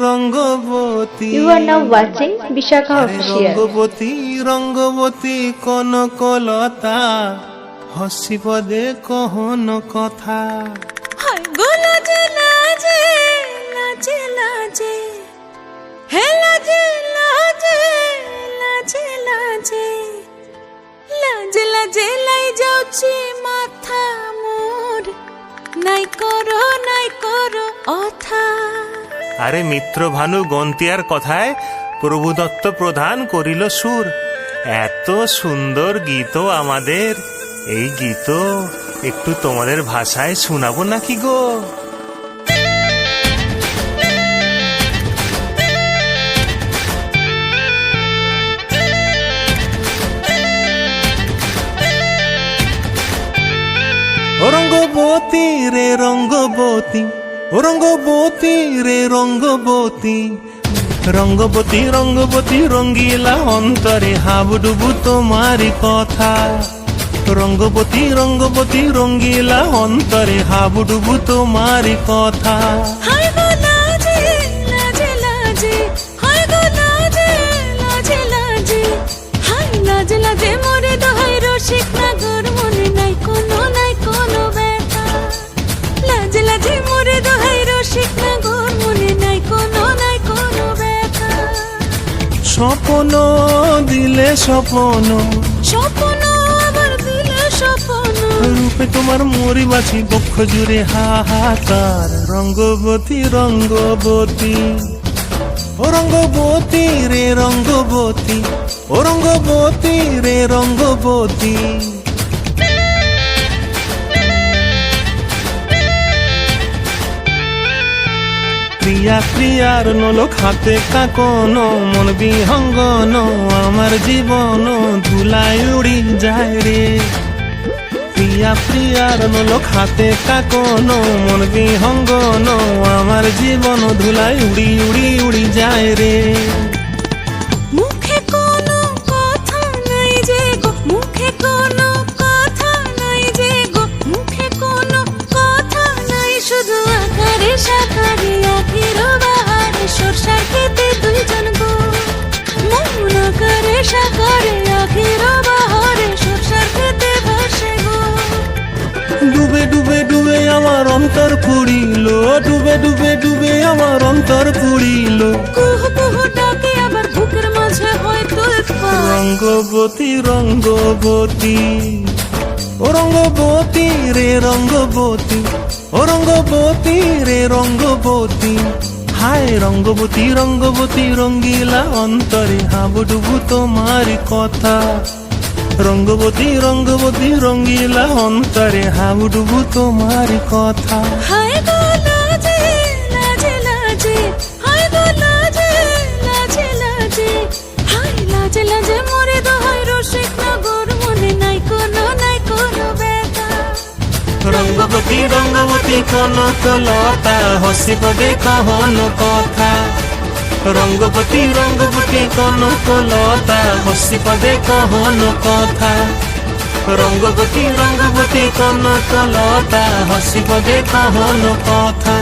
Rangabati. You are now watching Vishakha Official. Rangabati Rangabati Kanaklata, হসিব দে কহন কথা। হায় গো লাজে লাজে লাজে লাজে, হে লাজে লাজে লাজে লাজে, লাজে লাজে লাই যাଉଛି মাথা মোর, নাই করো অথা। আরে মিত্র ভানু গন্তিয়ার কথায় প্রভুদত্ত প্রধান করিল সুর। এত সুন্দর গীত আমাদের, এই গীত একটু তোমাদের ভাষায় শোনাবো নাকি গো? ও রঙ্গবতী রে রঙ্গবতী, ও রঙ্গবতী রে রঙ্গবতী, রঙ্গবতী রঙ্গবতী রঙ্গিলা অন্তরে হাবুডুবু তোমারি কথা। রঙ্গবতী রঙ্গবতী রঙ্গিলা অন্তরে হাবুডুবু তোমারি কথা। হায় গো লাজে লাজে লাজে, হায় গো লাজে লাজে লাজে, হায় লাজে লাজে মোরে দোহাই রসিক নাগর, মনে নাই কোনো ব্যথা। লাজে লাজে মোরে দোহাই রসিক নাগর, মনে নাই কোনো ব্যথা। স্বপ্ন দিলে স্বপ্ন, স্বপ্ন আবার দিলে স্বপ্ন, রূপে তোমার মরি বাছি বক্ষ জুড়ে হাহাকার। রঙ্গবতী রঙ্গবতী, ও রঙ্গবতী রে রঙ্গবতী, ও রঙ্গবতী রে রঙ্গবতী। প্রিয়া প্রিয়ার নলক হাতে কাকন, মন বিহঙ্গন আমার জীবন ধুলায় উড়ি যায় রে। প্রিয়া প্রিয়ার নলক হাতে কাকন, মন বিহঙ্গন আমার জীবন ধুলায় উড়ি উড়ি উড়ি যায় রে। মুখে কোনো কথা নাই যে গো, মুখে কোনো কথা নাই যে গো, মুখে কোনো কথা নাই, শুধু আকারে সাকারে আখির বাহারে সরষার খেতে দুইজন গো। মন আকারে সাকারে আখির বাহারে সরষার খেতে ভাসে গো। ডুবে ডুবে ডুবে আমার অন্তর পুড়িল, ডুবে ডুবে ডুবে আমার অন্তর পুড়িল। কুহু কুহু ডাকে আবার বুকের মাঝে হয় তুলপা। রঙ্গবতী রঙ্গবতী, ও রঙ্গবতী রে রঙ্গবতী, ও রঙ্গবতী রে রঙ্গবতী। হায় রঙ্গবতী রঙ্গবতী রঙ্গিলা অন্তরে হাবুডুবু তোমারি কথা। রঙ্গবতী রঙ্গবতী রঙ্গিলা অন্তরে হাবুডুবু তোমারি কথা। হায় গো লাজে লাজে লাজে, হায় গো লাজে লাজে লাজে, হায় লাজে লাজে মোরে দোহাই রসিক নগর, মনে নাই কোনো ব্যথা। রঙ্গবতী রঙ্গবতী কনকলতা, হসিব দে কহন কথা। রঙ্গবতী রঙ্গবতী কনকলতা, হসিব দে কহন কথা। রঙ্গবতী রঙ্গবতী কনকলতা, হসিব দে কহন কথা।